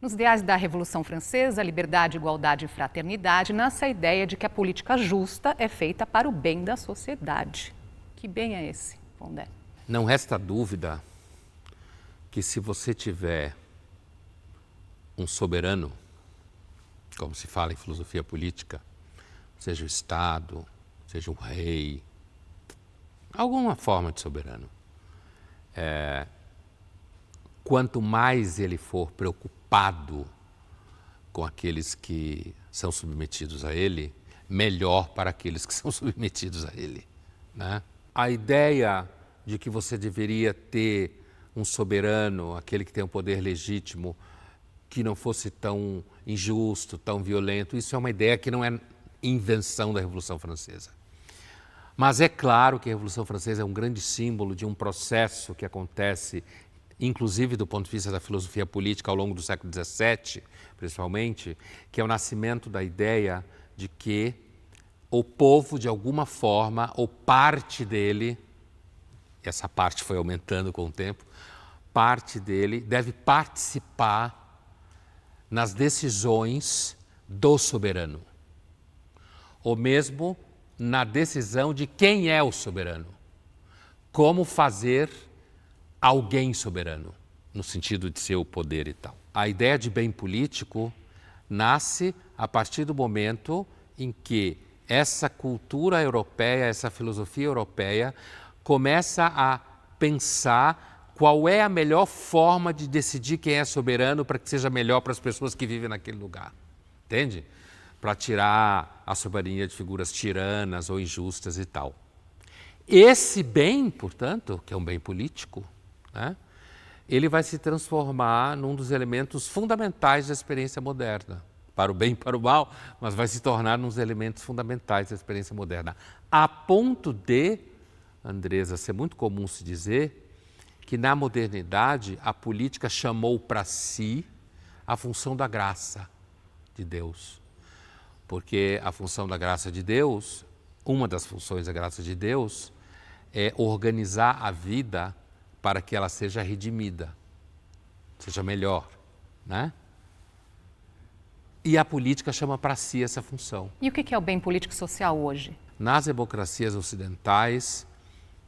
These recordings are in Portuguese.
Nos ideais da Revolução Francesa, liberdade, igualdade e fraternidade, nasce a ideia de que a política justa é feita para o bem da sociedade. Que bem é esse, Pondé? Não resta dúvida que se você tiver um soberano, como se fala em filosofia política, seja o Estado, seja um rei, alguma forma de soberano, quanto mais ele for preocupado com aqueles que são submetidos a ele, melhor para aqueles que são submetidos a ele, né? A ideia de que você deveria ter um soberano, aquele que tem um poder legítimo, que não fosse tão injusto, tão violento, isso é uma ideia que não é invenção da Revolução Francesa. Mas é claro que a Revolução Francesa é um grande símbolo de um processo que acontece, inclusive do ponto de vista da filosofia política ao longo do século XVII, principalmente, que é o nascimento da ideia de que o povo, de alguma forma, ou parte dele, essa parte foi aumentando com o tempo, parte dele deve participar nas decisões do soberano, ou mesmo na decisão de quem é o soberano, como fazer alguém soberano, no sentido de ser o poder e tal. A ideia de bem político nasce a partir do momento em que essa cultura europeia, essa filosofia europeia, começa a pensar qual é a melhor forma de decidir quem é soberano para que seja melhor para as pessoas que vivem naquele lugar. Entende? Para tirar a soberania de figuras tiranas ou injustas e tal. Esse bem, portanto, que é um bem político, né, ele vai se transformar num dos elementos fundamentais da experiência moderna. Para o bem e para o mal, mas vai se tornar num dos elementos fundamentais da experiência moderna. A ponto de, Andresa, ser muito comum se dizer que na modernidade a política chamou para si a função da graça de Deus. Porque a função da graça de Deus, uma das funções da graça de Deus, é organizar a vida para que ela seja redimida, seja melhor, né? E a política chama para si essa função. E o que é o bem político social hoje? Nas democracias ocidentais,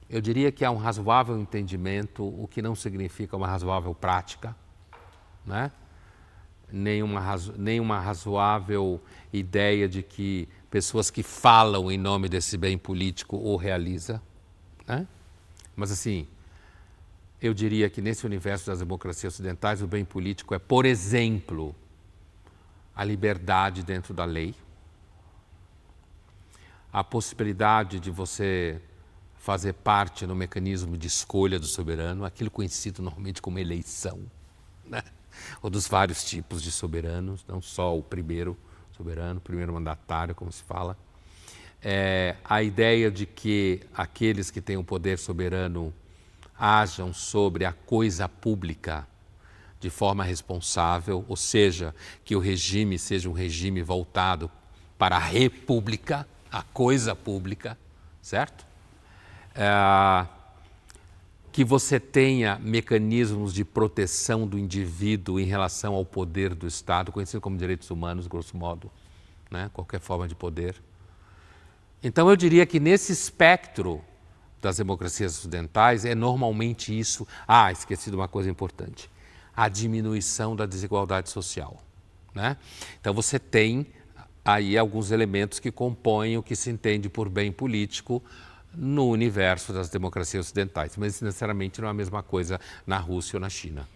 eu diria que há um razoável entendimento, o que não significa uma razoável prática, né? Nenhuma razoável ideia de que pessoas que falam em nome desse bem político o realiza, né? Mas assim, eu diria que nesse universo das democracias ocidentais o bem político é, por exemplo, a liberdade dentro da lei, a possibilidade de você fazer parte no mecanismo de escolha do soberano, aquilo conhecido normalmente como eleição, né? Ou dos vários tipos de soberanos, não só o primeiro soberano, o primeiro mandatário, como se fala. A ideia de que aqueles que têm o poder soberano ajam sobre a coisa pública de forma responsável, ou seja, que o regime seja um regime voltado para a república, a coisa pública, certo? Que você tenha mecanismos de proteção do indivíduo em relação ao poder do Estado, conhecido como direitos humanos, grosso modo, né? Qualquer forma de poder. Então eu diria que nesse espectro das democracias ocidentais é normalmente isso. Esqueci de uma coisa importante. A diminuição da desigualdade social, né? Então você tem aí alguns elementos que compõem o que se entende por bem político no universo das democracias ocidentais, mas necessariamente não é a mesma coisa na Rússia ou na China.